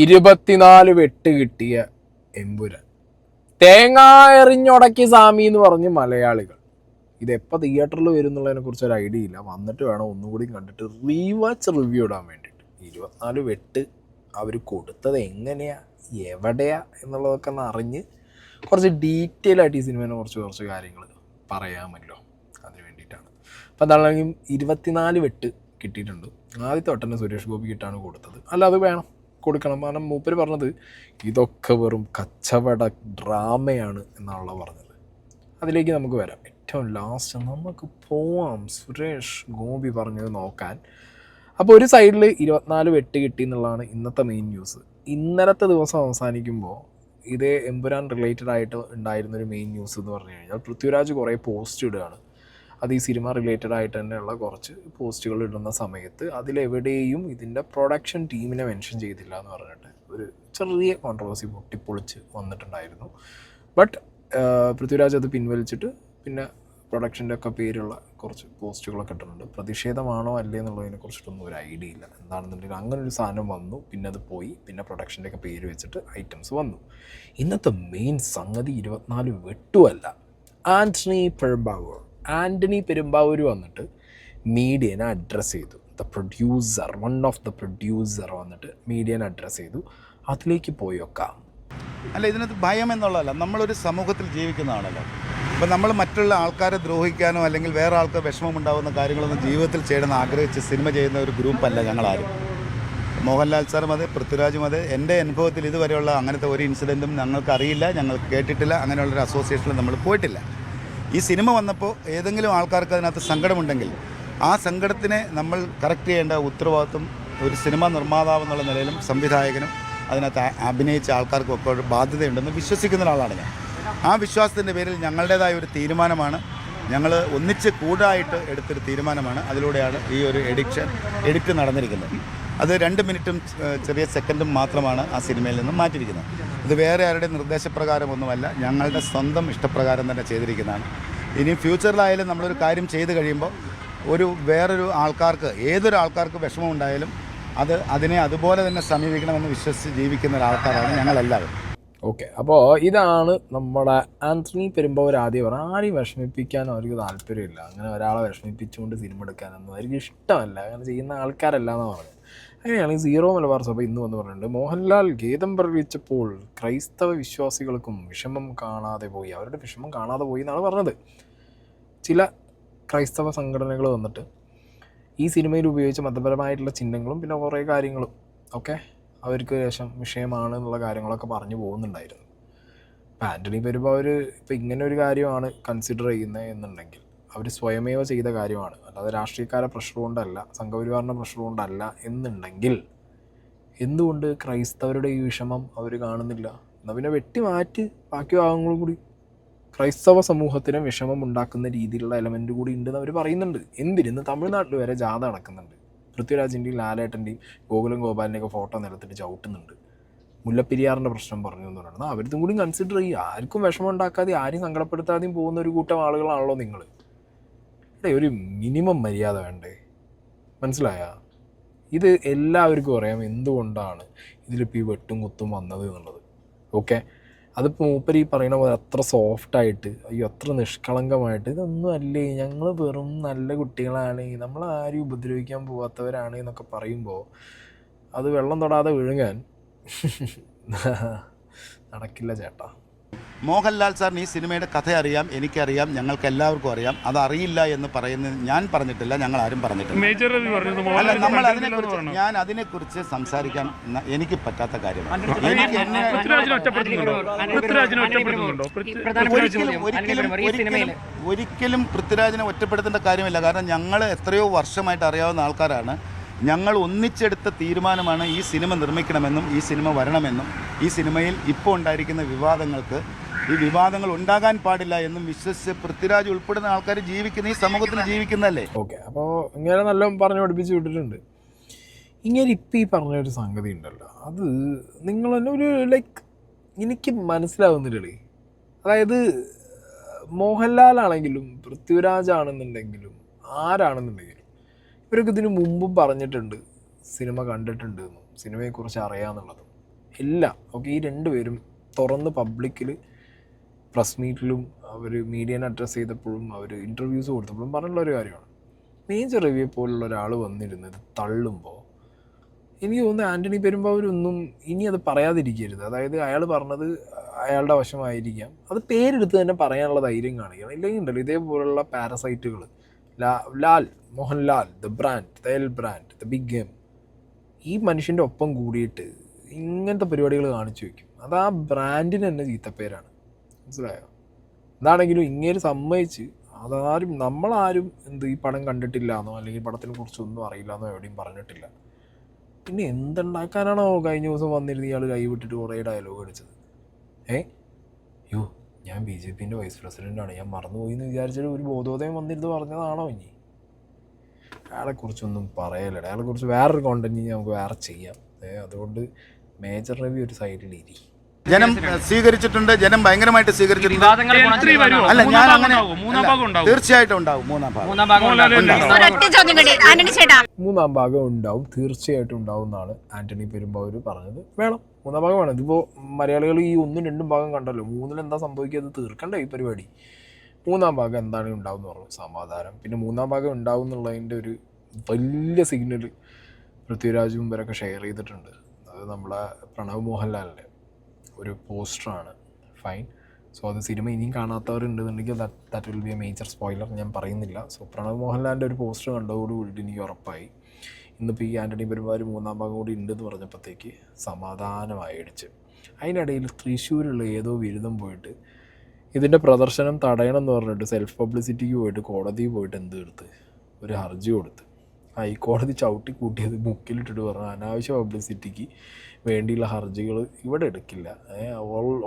24 വെട്ട് കിട്ടിയ എമ്പുരാൻ. തേങ്ങ എറിഞ്ഞുടക്കി സാമി എന്ന് പറഞ്ഞ് മലയാളികൾ. ഇതെപ്പോൾ തിയേറ്ററിൽ വരും എന്നുള്ളതിനെ കുറിച്ച് ഒരു ഐഡിയ ഇല്ല. വന്നിട്ട് വേണം ഒന്നുകൂടി കണ്ടിട്ട് റിവ്യൂ ഇടാൻ വേണ്ടിയിട്ട്. 24 വെട്ട് അവർ കൊടുത്തത് എങ്ങനെയാ എവിടെയാ എന്നുള്ളതൊക്കെ ഒന്ന് അറിഞ്ഞ് കുറച്ച് ഡീറ്റെയിൽ ആയിട്ട് ഈ സിനിമേനെ കുറച്ച് കാര്യങ്ങൾ പറയാമല്ലോ. അതിന് വേണ്ടിയിട്ടാണ്. അപ്പോൾ എന്താണെങ്കിലും 24 വെട്ട് കിട്ടിയിട്ടുണ്ട്. ആദ്യത്തെ വട്ടന്നെ സുരേഷ് ഗോപിക്കിട്ടാണ് കൊടുത്തത്. അല്ല, അത് വേണം, കൊടുക്കണം. കാരണം മൂപ്പര് പറഞ്ഞത് ഇതൊക്കെ വെറും കച്ചവട ഡ്രാമയാണ് എന്നാണല്ലോ പറഞ്ഞത്. അതിലേക്ക് നമുക്ക് വരാം. ഏറ്റവും ലാസ്റ്റ് നമുക്ക് പോവാം സുരേഷ് ഗോപി പറഞ്ഞത് നോക്കാൻ. അപ്പോൾ ഒരു സൈഡിൽ 24 വെട്ട് കിട്ടി എന്നുള്ളതാണ് ഇന്നത്തെ മെയിൻ ന്യൂസ്. ഇന്നലത്തെ ദിവസം അവസാനിക്കുമ്പോൾ ഇതേ എമ്പുരാൻ റിലേറ്റഡ് ആയിട്ട് ഉണ്ടായിരുന്നൊരു മെയിൻ ന്യൂസ് എന്ന് പറഞ്ഞു കഴിഞ്ഞാൽ പൃഥ്വിരാജ് കുറേ പോസ്റ്റ് ഇടുകയാണ്. അത് ഈ സിനിമ റിലേറ്റഡ് ആയിട്ട് തന്നെയുള്ള കുറച്ച് പോസ്റ്റുകൾ ഇടുന്ന സമയത്ത് അതിലെവിടെയും ഇതിൻ്റെ പ്രൊഡക്ഷൻ ടീമിനെ മെൻഷൻ ചെയ്തില്ല എന്ന് പറഞ്ഞിട്ട് ഒരു ചെറിയ കോൺട്രവേഴ്സി പൊട്ടിപ്പൊളിച്ച് വന്നിട്ടുണ്ടായിരുന്നു. ബട്ട് പൃഥ്വിരാജ് അത് പിൻവലിച്ചിട്ട് പിന്നെ പ്രൊഡക്ഷൻ്റെ ഒക്കെ പേരുള്ള കുറച്ച് പോസ്റ്റുകളൊക്കെ ഇട്ടിട്ടുണ്ട്. പ്രതിഷേധമാണോ അല്ലേ എന്നുള്ളതിനെ കുറിച്ചിട്ടൊന്നും ഒരു ഐഡിയ ഇല്ല. എന്താണെന്നുണ്ടെങ്കിൽ അങ്ങനെ ഒരു സാധനം വന്നു, പിന്നെ അത് പോയി, പിന്നെ പ്രൊഡക്ഷൻ്റെ ഒക്കെ പേര് വെച്ചിട്ട് ഐറ്റംസ് വന്നു. ഇന്നത്തെ മെയിൻ സംഗതി 24 വെട്ടുമല്ല, ആൻ്റണി പെരുമ്പാവൂർ വന്നിട്ട് മീഡിയനെ അഡ്രസ്സ് ചെയ്തു. വൺ ഓഫ് ദ പ്രൊഡ്യൂസർ വന്നിട്ട് മീഡിയനെ അഡ്രസ്സ് ചെയ്തു. അതിലേക്ക് പോയി വെക്കാം. അല്ല, ഇതിനകത്ത് ഭയം എന്നുള്ളതല്ല, നമ്മളൊരു സമൂഹത്തിൽ ജീവിക്കുന്നതാണല്ലോ. അപ്പോൾ നമ്മൾ മറ്റുള്ള ആൾക്കാരെ ദ്രോഹിക്കാനോ അല്ലെങ്കിൽ വേറെ ആൾക്ക് വിഷമമുണ്ടാകുന്ന കാര്യങ്ങളൊന്നും ജീവിതത്തിൽ ചെയ്യണമെന്ന് ആഗ്രഹിച്ച് സിനിമ ചെയ്യുന്ന ഒരു ഗ്രൂപ്പല്ല ഞങ്ങളാരും. മോഹൻലാൽ സാറും അതെ, പൃഥ്വിരാജും അതെ. എൻ്റെ അനുഭവത്തിൽ ഇതുവരെയുള്ള അങ്ങനത്തെ ഒരു ഇൻസിഡൻറ്റും ഞങ്ങൾക്കറിയില്ല, ഞങ്ങൾ കേട്ടിട്ടില്ല. അങ്ങനെയുള്ളൊരു അസോസിയേഷനിൽ നമ്മൾ പോയിട്ടില്ല. ഈ സിനിമ വന്നപ്പോൾ ഏതെങ്കിലും ആൾക്കാർക്ക് അതിനകത്ത് സങ്കടമുണ്ടെങ്കിൽ ആ സങ്കടത്തിനെ നമ്മൾ കറക്റ്റ് ചെയ്യേണ്ട ഉത്തരവാദിത്വം ഒരു സിനിമ നിർമ്മാതാവ് എന്നുള്ള നിലയിലും സംവിധായകനും അതിനകത്ത് അഭിനയിച്ച ആൾക്കാർക്കും ഒക്കെ ഒരു ബാധ്യതയുണ്ടെന്ന് വിശ്വസിക്കുന്ന ഒരാളാണ് ഞാൻ. ആ വിശ്വാസത്തിൻ്റെ പേരിൽ ഞങ്ങളുടേതായ ഒരു തീരുമാനമാണ്, ഞങ്ങൾ ഒന്നിച്ച് കൂടായിട്ട് എടുത്തൊരു തീരുമാനമാണ്. അതിലൂടെയാണ് ഈ ഒരു എഡിറ്റ് നടന്നിരിക്കുന്നത്. അത് 2 മിനിറ്റും ചെറിയ സെക്കൻഡും മാത്രമാണ് ആ സിനിമയിൽ നിന്നും മാറ്റിയിരിക്കുന്നത്. ഇത് വേറെ ആരുടെ നിർദ്ദേശപ്രകാരമൊന്നുമല്ല, ഞങ്ങളുടെ സ്വന്തം ഇഷ്ടപ്രകാരം തന്നെ ചെയ്തിരിക്കുന്നതാണ്. ഇനി ഫ്യൂച്ചറിലായാലും നമ്മളൊരു കാര്യം ചെയ്ത് കഴിയുമ്പോൾ വേറൊരു ആൾക്കാർക്ക്, ഏതൊരു ആൾക്കാർക്ക് വിഷമം ഉണ്ടായാലും അതിനെ അതുപോലെ തന്നെ സമീപിക്കണമെന്ന് വിശ്വസിച്ച് ജീവിക്കുന്ന ഒരാൾക്കാരാണ് ഞങ്ങളെല്ലാവരും. ഓക്കെ, അപ്പോൾ ഇതാണ് നമ്മുടെ ആൻ്റണി പെരുമ്പാവൂർ. ആദ്യം ആരെയും വിഷമിപ്പിക്കാനോ അവർക്ക് താല്പര്യമില്ല. അങ്ങനെ ഒരാളെ വിഷമിപ്പിച്ചുകൊണ്ട് സിനിമ എടുക്കാനൊന്നും അവർക്ക് ഇഷ്ടമല്ല, അങ്ങനെ ചെയ്യുന്ന ആൾക്കാരല്ല എന്നാണ് പറഞ്ഞത്. അങ്ങനെയാണെങ്കിൽ സീറോ മലബാർ സഭ ഇന്ന് വന്ന് പറഞ്ഞിട്ടുണ്ട്, മോഹൻലാൽ ഖേദം പ്രകടിപ്പിച്ചപ്പോൾ ക്രൈസ്തവ വിശ്വാസികൾക്കും വിഷമം കാണാതെ പോയി, അവരുടെ വിഷമം കാണാതെ പോയി എന്നാണ് പറഞ്ഞത്. ചില ക്രൈസ്തവ സംഘടനകൾ വന്നിട്ട് ഈ സിനിമയിൽ ഉപയോഗിച്ച മതപരമായിട്ടുള്ള ചിഹ്നങ്ങളും പിന്നെ കുറേ കാര്യങ്ങളും ഒക്കെ അവർക്ക് വിഷയമാണ് എന്നുള്ള കാര്യങ്ങളൊക്കെ പറഞ്ഞു പോകുന്നുണ്ടായിരുന്നു. ഇപ്പം ആൻ്റണി പെരുമ്പാവൂർ ഇപ്പം ഇങ്ങനെ ഒരു കാര്യമാണ് കൺസിഡർ ചെയ്യുന്നത് എന്നുണ്ടെങ്കിൽ അവർ സ്വയമേവ ചെയ്ത കാര്യമാണ്, അല്ലാതെ രാഷ്ട്രീയക്കാരെ പ്രഷർ കൊണ്ടല്ല, സംഘപരിവാറിൻ്റെ പ്രഷർ കൊണ്ടല്ല എന്നുണ്ടെങ്കിൽ എന്തുകൊണ്ട് ക്രൈസ്തവരുടെ ഈ വിഷമം അവർ കാണുന്നില്ല? എന്നാൽ പിന്നെ വെട്ടി മാറ്റി ബാക്കി ഭാഗങ്ങളും കൂടി ക്രൈസ്തവ സമൂഹത്തിന് വിഷമം ഉണ്ടാക്കുന്ന രീതിയിലുള്ള എലമെൻ്റ് കൂടി ഉണ്ടെന്ന് അവർ പറയുന്നുണ്ട്. എന്തിന് തമിഴ്നാട്ടിൽ വരെ ജാഥ നടക്കുന്നുണ്ട്. പൃഥ്വിരാജിൻ്റെയും ലാലേട്ടൻ്റെയും ഗോകുലം ഗോപാലിൻ്റെയൊക്കെ ഫോട്ടോ നിലത്തിട്ട് ചവിട്ടുന്നുണ്ട്. മുല്ലപ്പെരിയാറിൻ്റെ പ്രശ്നം പറഞ്ഞു എന്ന് പറയുന്നത് അവരിതും കൂടി കൺസിഡർ ചെയ്യുക. ആർക്കും വിഷമം ഉണ്ടാക്കാതെ ആരും സങ്കടപ്പെടുത്താതെയും പോകുന്ന ഒരു കൂട്ടം ആളുകളാണല്ലോ നിങ്ങൾ. ഒരു മിനിമം മര്യാദ വേണ്ടേ? മനസ്സിലായ? ഇത് എല്ലാവർക്കും അറിയാം എന്തുകൊണ്ടാണ് ഇതിലിപ്പോൾ ഈ വെട്ടും കുത്തും വന്നത് എന്നുള്ളത്. ഓക്കെ, അതിപ്പോൾ മൂപ്പര് ഈ പറയുന്ന പോലെ അത്ര സോഫ്റ്റായിട്ട്, അയ്യോ അത്ര നിഷ്കളങ്കമായിട്ട്, ഇതൊന്നും അല്ലേ, ഞങ്ങൾ വെറും നല്ല കുട്ടികളാണ്, നമ്മൾ ആരും ഉപദ്രവിക്കാൻ പോകാത്തവരാണ് എന്നൊക്കെ പറയുമ്പോൾ അത് വെള്ളം തൊടാതെ വിഴുങ്ങാൻ നടക്കില്ല ചേട്ടാ. മോഹൻലാൽ സാറിന് ഈ സിനിമയുടെ കഥ അറിയാം, എനിക്കറിയാം, ഞങ്ങൾക്ക് എല്ലാവർക്കും അറിയാം. അതറിയില്ല എന്ന് പറയുന്നത് ഞാൻ പറഞ്ഞിട്ടില്ല, ഞങ്ങൾ ആരും പറഞ്ഞിട്ടില്ല. അല്ല, നമ്മൾ ഞാൻ അതിനെക്കുറിച്ച് സംസാരിക്കാൻ എനിക്ക് പറ്റാത്ത കാര്യമാണ്. ഒരിക്കലും പൃഥ്വിരാജിനെ ഒറ്റപ്പെടുത്തേണ്ട കാര്യമില്ല. കാരണം ഞങ്ങൾ എത്രയോ വർഷമായിട്ട് അറിയാവുന്ന ആൾക്കാരാണ്. ഞങ്ങൾ ഒന്നിച്ചെടുത്ത തീരുമാനമാണ് ഈ സിനിമ നിർമ്മിക്കണമെന്നും ഈ സിനിമ വരണമെന്നും ഈ സിനിമയിൽ ഇപ്പോൾ ഉണ്ടായിരിക്കുന്ന ഈ വിവാദങ്ങൾ ഉണ്ടാകാൻ പാടില്ല എന്നും വിശ്വസിച്ച് പൃഥ്വിരാജ് ഉൾപ്പെടുന്ന ആൾക്കാർ ജീവിക്കുന്ന ഈ സമൂഹത്തിൽ ജീവിക്കുന്നതല്ലേ. ഓക്കെ, അപ്പോൾ ഇങ്ങനെ നല്ല പറഞ്ഞു പഠിപ്പിച്ച് വിട്ടിട്ടുണ്ട്. ഇങ്ങനെ ഇപ്പം ഈ പറഞ്ഞൊരു സംഗതി ഉണ്ടല്ലോ, അത് നിങ്ങൾ തന്നെ ഒരു എനിക്ക് മനസ്സിലാവുന്നില്ലേ. അതായത് മോഹൻലാലാണെങ്കിലും പൃഥ്വിരാജ് ആണെന്നുണ്ടെങ്കിലും ആരാണെന്നുണ്ടെങ്കിലും ഇവരൊക്കെ ഇതിനു മുമ്പും പറഞ്ഞിട്ടുണ്ട് സിനിമ കണ്ടിട്ടുണ്ട് എന്നും സിനിമയെക്കുറിച്ച് അറിയാമെന്നുള്ളതും. എല്ലാം ഓക്കെ. ഈ രണ്ടുപേരും തുറന്ന് പബ്ലിക്കിൽ പ്രസ് മീറ്റിലും അവർ മീഡിയനെ അഡ്രസ്സ് ചെയ്തപ്പോഴും അവർ ഇൻ്റർവ്യൂസ് കൊടുത്തപ്പോഴും പറഞ്ഞുള്ളൊരു കാര്യമാണ്. മേജർ രവിയെ പോലുള്ള ഒരാൾ വന്നിരുന്നത് തള്ളുമ്പോൾ എനിക്ക് തോന്നുന്നു ആൻ്റണി പെരുമ്പാവൂരൊന്നും ഇനി അത് പറയാതിരിക്കരുത്. അതായത് അയാൾ പറഞ്ഞത് അയാളുടെ വശമായിരിക്കാം, അത് പേരെടുത്ത് തന്നെ പറയാനുള്ള ധൈര്യം കാണിക്കണം. ഇല്ലെങ്കിൽ ഉണ്ടല്ലോ ഇതേപോലുള്ള പാരസൈറ്റുകൾ, Lal Mohanlal, the brand, the L brand, the big game, ഈ മനുഷ്യൻ്റെ ഒപ്പം കൂടിയിട്ട് ഇങ്ങനത്തെ പരിപാടികൾ കാണിച്ചു വയ്ക്കും. അത് ആ ബ്രാൻഡിന് തന്നെ ചീത്തപ്പേരാണ്. മനസ്സിലായോ? അതാണെങ്കിലും ഇങ്ങനെ സമ്മതിച്ച് നമ്മളാരും ഈ പടം കണ്ടിട്ടില്ലാന്നോ അല്ലെങ്കിൽ പടത്തിനെ കുറിച്ചൊന്നും അറിയില്ലാന്നോ എവിടെയും പറഞ്ഞിട്ടില്ല. പിന്നെ എന്തുണ്ടാക്കാനാണോ കഴിഞ്ഞ ദിവസം വന്നിരുന്ന് ഇയാൾ കൈവിട്ടിട്ട് കുറേ ഡയലോഗ് അടിച്ചത്? യോ ഞാൻ BJPൻ്റെ വൈസ് പ്രസിഡൻ്റാണ്, ഞാൻ മറന്നുപോയി എന്ന് വിചാരിച്ചിട്ട് ഒരു ബോധോദയം വന്നിരുന്ന് പറഞ്ഞതാണോ? ഇനി അയാളെക്കുറിച്ചൊന്നും പറയലട. അയാളെക്കുറിച്ച് വേറൊരു കോണ്ടന്റ് നമുക്ക് വേറെ ചെയ്യാം. അതുകൊണ്ട് മേജർ രവി ഒരു സൈഡിലിരി. ജനം സ്വീകരിച്ചിട്ടുണ്ട്, ജനം ഭയങ്കരമായിട്ട് സ്വീകരിച്ചിട്ടുണ്ട്. അല്ല, ഞാൻ അങ്ങനെ തീർച്ചയായിട്ടും ഉണ്ടാവും. മൂന്നാം ഭാഗം ഉണ്ടാവും, തീർച്ചയായിട്ടും ഉണ്ടാവും എന്നാണ് ആന്റണി പെരുമ്പാവൂർ പറഞ്ഞത്. വേണം, മൂന്നാം ഭാഗം വേണം. ഇതിപ്പോൾ മലയാളികൾ ഈ 1, 2 ഭാഗം കണ്ടല്ലോ, 3-ൽ എന്താ സംഭവിക്കുക, അത് തീർക്കണ്ടേ ഈ പരിപാടി. മൂന്നാം ഭാഗം എന്താണ് ഉണ്ടാവും എന്ന് പറഞ്ഞു, സമാധാനം. പിന്നെ മൂന്നാം ഭാഗം ഉണ്ടാവും എന്നുള്ളതിൻ്റെ ഒരു വലിയ സിഗ്നൽ പൃഥ്വിരാജും ഇവരൊക്കെ ഷെയർ ചെയ്തിട്ടുണ്ട്. അത് നമ്മളെ പ്രണവ് മോഹൻലാലിൻ്റെ ഒരു പോസ്റ്ററാണ്. ഫൈൻ. സോ അത് സിനിമ ഇനിയും കാണാത്തവരുണ്ടെന്നുണ്ടെങ്കിൽ that will be a major spoiler, ഞാൻ പറയുന്നില്ല. സോ പ്രണവ് മോഹൻലാലിൻ്റെ ഒരു പോസ്റ്റർ കണ്ടതോടുകൂടിയിട്ട് എനിക്ക് ഉറപ്പായി ഇന്നിപ്പോൾ ഈ ആൻ്റണി പെരുമ്പാവൂർ മൂന്നാം ഭാഗം കൂടി ഉണ്ടെന്ന് പറഞ്ഞപ്പോഴത്തേക്ക് സമാധാനമായി അടിച്ച്. അതിനിടയിൽ തൃശ്ശൂരുള്ള ഏതോ ബിരുദം പോയിട്ട് ഇതിൻ്റെ പ്രദർശനം തടയണം എന്ന് പറഞ്ഞിട്ട് സെൽഫ് പബ്ലിസിറ്റിക്ക് പോയിട്ട് കോടതിയിൽ പോയിട്ട് ഒരു ഹർജി കൊടുത്ത് ഹൈക്കോടതി ചവിട്ടി കൂട്ടിയത് ബുക്കിലിട്ടിട്ട് പറഞ്ഞു അനാവശ്യ പബ്ലിസിറ്റിക്ക് വേണ്ടിയുള്ള ഹർജികൾ ഇവിടെ എടുക്കില്ല.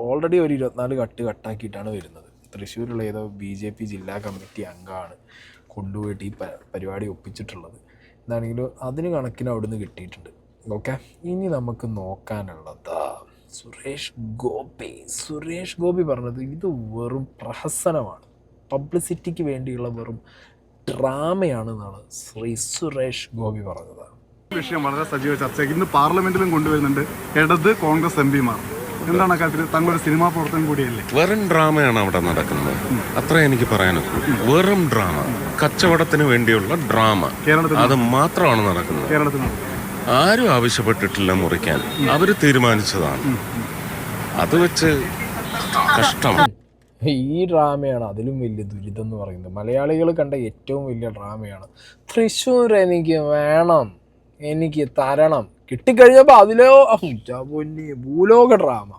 ഓൾറെഡി ഒരു 24 കട്ടാക്കിയിട്ടാണ് വരുന്നത്. തൃശ്ശൂരുള്ള ഏതോ BJP ജില്ലാ കമ്മിറ്റി അംഗമാണ് കൊണ്ടുപോയിട്ട് ഈ പരിപാടി ഒപ്പിച്ചിട്ടുള്ളത്. എന്താണെങ്കിലും അതിന് കണക്കിന് അവിടുന്ന് കിട്ടിയിട്ടുണ്ട്. ഓക്കെ, ഇനി നമുക്ക് നോക്കാനുള്ളത് സുരേഷ് ഗോപി പറഞ്ഞത് ഇത് വെറും പ്രഹസനമാണ്, പബ്ലിസിറ്റിക്ക് വേണ്ടിയുള്ള വെറും ഡ്രാമയാണെന്നാണ് സുരേഷ് ഗോപി പറഞ്ഞത്. വിഷയം വളരെ സജീവ ചർച്ചയ്ക്ക് ഇന്ന് പാർലമെന്റിലും കൊണ്ടുവരുന്നുണ്ട് ഇടത് കോൺഗ്രസ് MP-മാർ. എന്താണ് അക്കാര്യത്തിൽ താങ്കളുടെ സിനിമാ പ്രവർത്തനം കൂടിയല്ലേ? വെറും ഡ്രാമയാണ് അവിടെ നടക്കുന്നത്, അത്ര എനിക്ക് പറയാനൊക്കെ. വെറും ഡ്രാമ, കച്ചവടത്തിന് വേണ്ടിയുള്ള ഡ്രാമ, അത് മാത്രമാണ് നടക്കുന്നത്. കേരളത്തിൽ ആരും ആവശ്യപ്പെട്ടിട്ടില്ല മുറിക്കാൻ, അവര് തീരുമാനിച്ചതാണ്. അത് വെച്ച് കഷ്ടമാണ്. ഈ ഡ്രാമയാണ് അതിലും വലിയ ദുരിതം എന്ന് പറയുന്നത്. മലയാളികൾ കണ്ട ഏറ്റവും വലിയ ഡ്രാമയാണ്. തൃശ്ശൂർ എനിക്ക് വേണം, എനിക്ക് തരണം, കിട്ടിക്കഴിഞ്ഞപ്പോൾ അതിലോ ഭൂലോക ഡ്രാമ.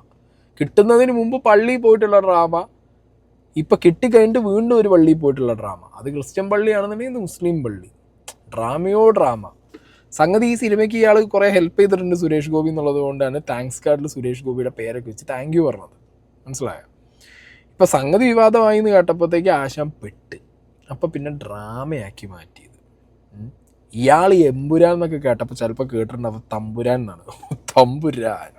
കിട്ടുന്നതിന് മുമ്പ് പള്ളിയിൽ പോയിട്ടുള്ള ഡ്രാമ, ഇപ്പം കിട്ടിക്കഴിഞ്ഞിട്ട് വീണ്ടും ഒരു പള്ളിയിൽ പോയിട്ടുള്ള ഡ്രാമ. അത് ക്രിസ്ത്യൻ പള്ളിയാണെന്നുണ്ടെങ്കിൽ മുസ്ലിം പള്ളി. ഡ്രാമയോ ഡ്രാമ. സംഗതി ഈ സിനിമയ്ക്ക് ഇയാൾ കുറേ ഹെൽപ്പ് ചെയ്തിട്ടുണ്ട് സുരേഷ് ഗോപി എന്നുള്ളത് കൊണ്ടാണ് താങ്ക്സ് കാർഡിൽ സുരേഷ് ഗോപിയുടെ പേരൊക്കെ വെച്ച് താങ്ക് യു പറഞ്ഞത്. മനസ്സിലായോ? ഇപ്പം സംഗതി വിവാദമായി എന്ന് കേട്ടപ്പോഴത്തേക്ക് ആശാൻ പെട്ട്. അപ്പം പിന്നെ ഡ്രാമയാക്കി മാറ്റിയത്. ഇയാൾ എമ്പുരാൻ എന്നൊക്കെ കേട്ടപ്പോൾ ചിലപ്പോൾ കേട്ടിട്ടുണ്ടാവും തമ്പുരാൻ എന്നാണ്. തമ്പുരാൻ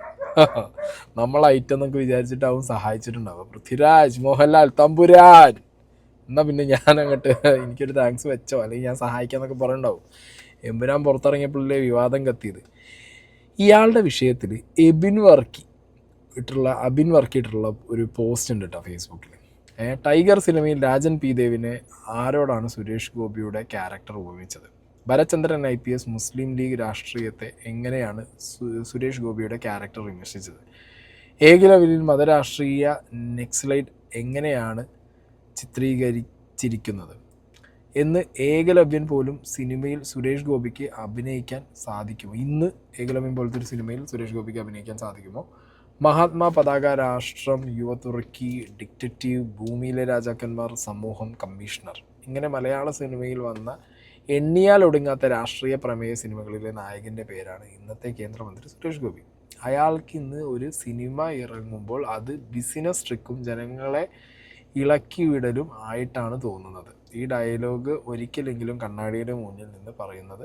നമ്മൾ ഐറ്റം എന്നൊക്കെ വിചാരിച്ചിട്ടാവും സഹായിച്ചിട്ടുണ്ടാവും. പൃഥ്വിരാജ്, മോഹൻലാൽ, തമ്പുരാൻ. എന്നാൽ പിന്നെ ഞാൻ അങ്ങോട്ട് എനിക്കൊരു താങ്ക്സ് വെച്ചോ അല്ലെങ്കിൽ ഞാൻ സഹായിക്കാമെന്നൊക്കെ പറയുന്നുണ്ടാവും. എമ്പുരാൻ പുറത്തിറങ്ങിയപ്പോഴല്ലേ വിവാദം കത്തിയത്. ഇയാളുടെ വിഷയത്തിൽ അബിൻ വർക്കിയിട്ടുള്ള ഒരു പോസ്റ്റ് ഉണ്ട് കേട്ടോ ഫേസ്ബുക്കിൽ. ടൈഗർ സിനിമയിൽ രാജൻ P. ദേവിനെ ആരോടാണ് സുരേഷ് ഗോപിയുടെ ക്യാരക്ടർ ഉപയോഗിച്ചത്? ഭരചന്ദ്രൻ IPS മുസ്ലിം ലീഗ് രാഷ്ട്രീയത്തെ എങ്ങനെയാണ് സുരേഷ് ഗോപിയുടെ ക്യാരക്ടർ വിമർശിച്ചത്? ഏകലവ്യയിൽ മതരാഷ്ട്രീയ നെക്സലൈറ്റ് എങ്ങനെയാണ് ചിത്രീകരിച്ചിരിക്കുന്നത് എന്ന് ഏകലവ്യൻ പോലും സിനിമയിൽ സുരേഷ് ഗോപിക്ക് അഭിനയിക്കാൻ സാധിക്കുമോ? ഇന്ന് ഏകലവ്യൻ പോലത്തെ ഒരു സിനിമയിൽ സുരേഷ് ഗോപിക്ക് അഭിനയിക്കാൻ സാധിക്കുമോ? മഹാത്മാ പതാക, രാഷ്ട്രം, യുവതുർക്കി, ഡിക്റ്റേറ്റീവ്, ഭൂമിയിലെ രാജാക്കന്മാർ, സമൂഹം, കമ്മീഷണർ, ഇങ്ങനെ മലയാള സിനിമയിൽ വന്ന എണ്ണിയാൽ ഒടുങ്ങാത്ത രാഷ്ട്രീയ പ്രമേയ സിനിമകളിലെ നായകൻ്റെ പേരാണ് ഇന്നത്തെ കേന്ദ്രമന്ത്രി സുരേഷ് ഗോപി. അയാൾക്ക് ഇന്ന് ഒരു സിനിമ ഇറങ്ങുമ്പോൾ അത് ബിസിനസ് ട്രിക്കും ജനങ്ങളെ ഇളക്കിവിടലും ആയിട്ടാണ് തോന്നുന്നത്. ഈ ഡയലോഗ് ഒരിക്കലെങ്കിലും കണ്ണാടിയുടെ മുന്നിൽ നിന്ന് പറയുന്നത്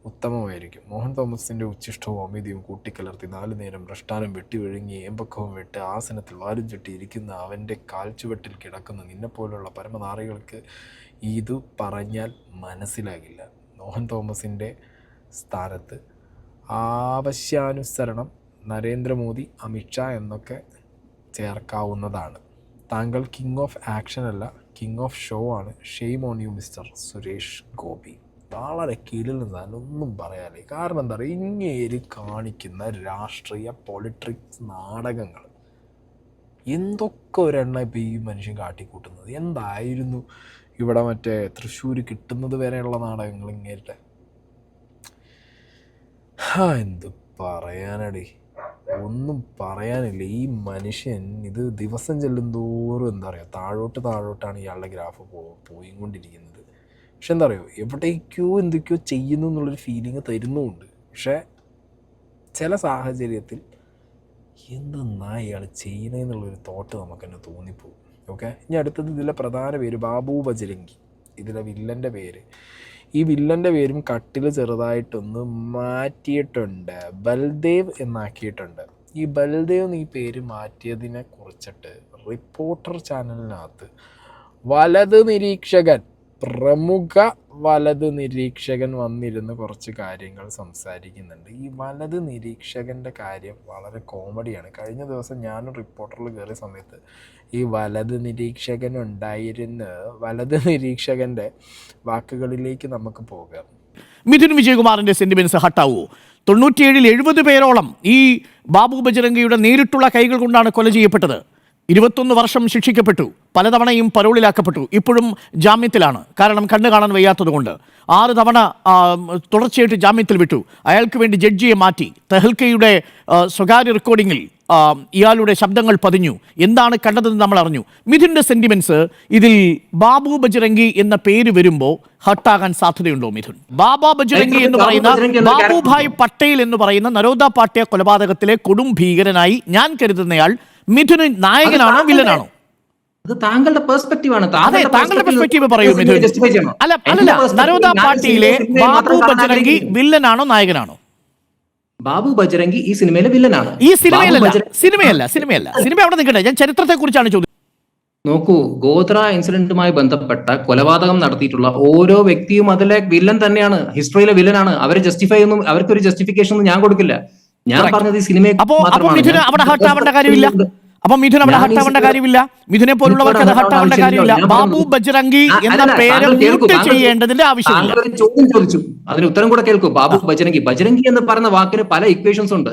ഉത്തമമായിരിക്കും. മോഹൻ തോമസിൻ്റെ ഉച്ഛിഷ്ടവും അമിതിയും കൂട്ടിക്കലർത്തി 4 നേരം ഭ്രഷ്ടാനം വെട്ടി വിഴുങ്ങി ഏമ്പക്കവും വിട്ട് ആസനത്തിൽ വാലും ചുറ്റി ഇരിക്കുന്ന അവൻ്റെ കാൽച്ചുവട്ടിൽ കിടക്കുന്ന നിന്നെപ്പോലുള്ള പരമനാറികൾക്ക് ഇത് പറഞ്ഞാൽ മനസ്സിലാകില്ല. മോഹൻ തോമസിൻ്റെ സ്ഥാനത്ത് ആവശ്യാനുസരണം നരേന്ദ്രമോദി, അമിത്ഷാ എന്നൊക്കെ ചേർക്കാവുന്നതാണ്. താങ്കൾ കിങ് ഓഫ് ആക്ഷൻ അല്ല, കിങ് ഓഫ് ഷോ ആണ്. Shame on you mister Suresh Gopi. വളരെ കീഴിൽ നിന്നാലും ഒന്നും പറയാനില്ല. കാരണം എന്താ പറയുക, ഇങ്ങേര് കാണിക്കുന്ന രാഷ്ട്രീയ പൊളിറ്റിക്സ് നാടകങ്ങൾ എന്തൊക്കെ ഒരെണ്ണ ഇപ്പോൾ ഈ മനുഷ്യൻ കാട്ടിക്കൂട്ടുന്നത്. എന്തായിരുന്നു ഇവിടെ മറ്റേ തൃശ്ശൂർ കിട്ടുന്നത് വരെയുള്ള നാടകങ്ങൾ ഇങ്ങേരുടെ. എന്ത് പറയാനടി, ഒന്നും പറയാനില്ല. ഈ മനുഷ്യൻ ഇത് ദിവസം ചെല്ലുന്തോറും എന്താ പറയുക, താഴോട്ടാണ് ഇയാളുടെ ഗ്രാഫ് പോയിക്കൊണ്ടിരിക്കുന്നത്. പക്ഷെ എന്താ പറയുക, എവിടേക്കോ എന്തൊക്കെയോ ചെയ്യുന്നു എന്നുള്ളൊരു ഫീലിംഗ് തരുന്നുമുണ്ട്. പക്ഷേ ചില സാഹചര്യത്തിൽ എന്തെന്നാ ഇയാൾ ചെയ്യണമെന്നുള്ളൊരു തോട്ട് നമുക്ക് തന്നെ തോന്നിപ്പോകും. ഓക്കെ, ഇനി അടുത്തത് ഇതിലെ പ്രധാന പേര് ബാബു ബജ്രംഗി. ഇതിലെ വില്ലൻ്റെ പേര്, ഈ വില്ലൻ്റെ പേരും കട്ടിൽ ചെറുതായിട്ടൊന്ന് മാറ്റിയിട്ടുണ്ട്, ബൽദേവ് എന്നാക്കിയിട്ടുണ്ട്. ഈ ബൽദേവ് എന്ന് ഈ പേര് മാറ്റിയതിനെ കുറിച്ചിട്ട് റിപ്പോർട്ടർ ചാനലിനകത്ത് വലത് നിരീക്ഷകൻ, പ്രമുഖ വലത് നിരീക്ഷകൻ വന്നിരുന്ന് കുറച്ച് കാര്യങ്ങൾ സംസാരിക്കുന്നുണ്ട്. ഈ വലത് നിരീക്ഷകൻ്റെ കാര്യം വളരെ കോമഡിയാണ്. കഴിഞ്ഞ ദിവസം ഞാനും റിപ്പോർട്ടറിൽ കയറിയ സമയത്ത് ഈ വലത് നിരീക്ഷകൻ ഉണ്ടായിരുന്ന വലത് നിരീക്ഷകൻ്റെ വാക്കുകളിലേക്ക് നമുക്ക് പോകാം. മിഥുൻ വിജയകുമാറിന്റെ സെന്റിമെന്റ്സ് ഹട്ടാവോ? 97-ൽ 70 പേരോളം ഈ ബാബു ബജ്രംഗിയുടെ നേരിട്ടുള്ള കൈകൾ കൊണ്ടാണ് കൊല ചെയ്യപ്പെട്ടത്. 21 വർഷം ശിക്ഷിക്കപ്പെട്ടു, പലതവണയും പരോളിലാക്കപ്പെട്ടു, ഇപ്പോഴും ജാമ്യത്തിലാണ്. കാരണം കണ്ണു കാണാൻ വയ്യാത്തതുകൊണ്ട് 6 തവണ തുടർച്ചയായിട്ട് ജാമ്യത്തിൽ വിട്ടു. അയാൾക്ക് വേണ്ടി ജഡ്ജിയെ മാറ്റി. തെഹൽക്കയുടെ സ്വകാര്യ റെക്കോർഡിങ്ങിൽ ഇയാളുടെ ശബ്ദങ്ങൾ പതിഞ്ഞു. എന്താണ് കണ്ടതെന്ന് നമ്മൾ അറിഞ്ഞു. മിഥുൻ്റെ സെന്റിമെന്റ്സ് ഇതിൽ ബാബു ബജ്രംഗി എന്ന പേര് വരുമ്പോൾ ഹട്ടാകാൻ സാധ്യതയുണ്ടോ മിഥുൻ? ബാബ ബജ്രംഗി എന്ന് പറയുന്ന ബാബുഭായ് പട്ടേൽ എന്ന് പറയുന്ന നരോദ പാട്യ കൊലപാതകത്തിലെ കൊടും ഭീകരനായി ഞാൻ കരുതുന്നയാൾ മിഥുന് നായകനാണോ വില്ലനാണോ? അത് താങ്കളുടെ പെർസ്പെക്റ്റീവ് ആണ്. അതെ, താങ്കളുടെ പെർസ്പെക്റ്റീവ് പറയൂ മിഥുൻ. അല്ല, നരോദ പാർട്ടിയിലെ ബാബു ബജ്രംഗി വില്ലനാണോ നായകനാണോ? ബാബു ബജ്രംഗി ഈ സിനിമയിലെ വില്ലനാണ്. ഈ സിനിമയല്ല. സിനിമ അവിടെ നിൽക്കട്ടെ, ഞാൻ ചരിത്രത്തെ കുറിച്ചാണ് ചോദിച്ചത്. നോക്കൂ, ഗോത്ര ഇൻസിഡന്റുമായി ബന്ധപ്പെട്ട കൊലപാതകം നടത്തിയിട്ടുള്ള ഓരോ വ്യക്തിയും അതിലെ വില്ലൻ തന്നെയാണ്, ഹിസ്റ്ററിയിലെ വില്ലനാണ്. അവരെ ജസ്റ്റിഫൈ ഒന്നും, അവർക്കൊരു ജസ്റ്റിഫിക്കേഷൻ ഒന്നും ഞാൻ കൊടുക്കില്ല. ഞാൻ പറഞ്ഞത് ഈ സിനിമയെ മിഥുന് അവിടെ ഹട്ടാവേണ്ട കാര്യമില്ല. അപ്പൊ മിഥുൻ അവിടെ ഹട്ടാവേണ്ട കാര്യമില്ല. മിഥുനെ പോലുള്ളവർക്ക് അത് ഹട്ടാവേണ്ട കാര്യമില്ല. ബാബു ബജ്രംഗി എന്ന പേര് മ്യൂട്ട് ചെയ്യേണ്ടതിന്റെ ആവശ്യമില്ല. ചോദ്യം ചോദിച്ചു, അതിന് ഉത്തരം കൂടെ കേൾക്കൂ. ബാബു ബജ്രംഗി എന്ന് പറയുന്ന വാക്കിന് പല ഇക്വേഷൻസ് ഉണ്ട്.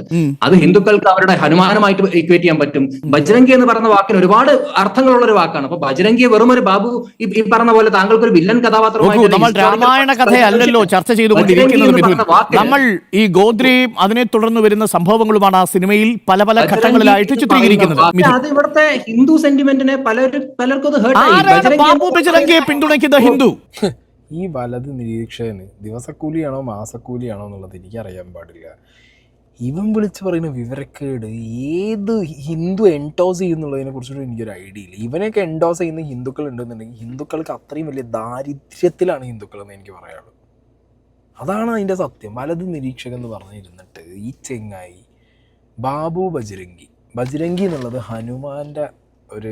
അത് ഹിന്ദുക്കൾക്ക് അവരുടെ ഹനുമാനുമായിട്ട് ഇക്വേറ്റ് ചെയ്യാൻ പറ്റും. ബജ്രംഗി എന്ന് പറയുന്ന വാക്കിന് ഒരുപാട് അർത്ഥങ്ങളുള്ള ഒരു വാക്കാണ്. അപ്പൊ ബജ്രംഗിയെ വെറും ഒരു ബാബു ഈ പറഞ്ഞ പോലെ താങ്കൾക്ക് ഒരു വില്ലൻ കഥാപാത്രമായിട്ട് നമ്മൾ രാമായണ കഥയല്ലല്ലോ ചർച്ച ചെയ്തുകൊണ്ടിരിക്കുന്നത് മിഥുൻ. നമ്മൾ ഈ ഗോദ്രയും അതിനെ തുടർന്ന് വരുന്ന സംഭവങ്ങളുമാണ് ആ സിനിമയിൽ പല പല ഘട്ടങ്ങളിലായിട്ട് ചിത്രീകരിക്കുന്നത്. അത് ഇവിടുത്തെ ഹിന്ദു സെന്റിമെന്റിനെ പലർക്കും ബാബു ബജ്രംഗിയെ പിന്തുണയ്ക്കുന്ന ഹിന്ദു. ഈ വലത് നിരീക്ഷകന് ദിവസക്കൂലിയാണോ മാസക്കൂലിയാണോ എന്നുള്ളത് എനിക്കറിയാൻ പാടില്ല. ഇവൻ വിളിച്ച് പറയുന്ന വിവരക്കേട് ഏത് ഹിന്ദു എൻഡോസ് ചെയ്യുന്നുള്ളതിനെ കുറിച്ചിട്ട് എനിക്കൊരു ഐഡിയ ഇല്ല. ഇവനെയൊക്കെ എൻഡോസ് ചെയ്യുന്ന ഹിന്ദുക്കൾ ഉണ്ടെന്നുണ്ടെങ്കിൽ ഹിന്ദുക്കൾക്ക് അത്രയും വലിയ ദാരിദ്ര്യത്തിലാണ് ഹിന്ദുക്കളെന്ന് എനിക്ക് പറയാനുള്ളൂ. അതാണ് അതിൻ്റെ സത്യം. വലത് നിരീക്ഷകൻ എന്ന് പറഞ്ഞിരുന്നിട്ട് ഈ ചെങ്ങായി ബാബു ബജ്രംഗി എന്നുള്ളത് ഹനുമാൻ്റെ ഒരു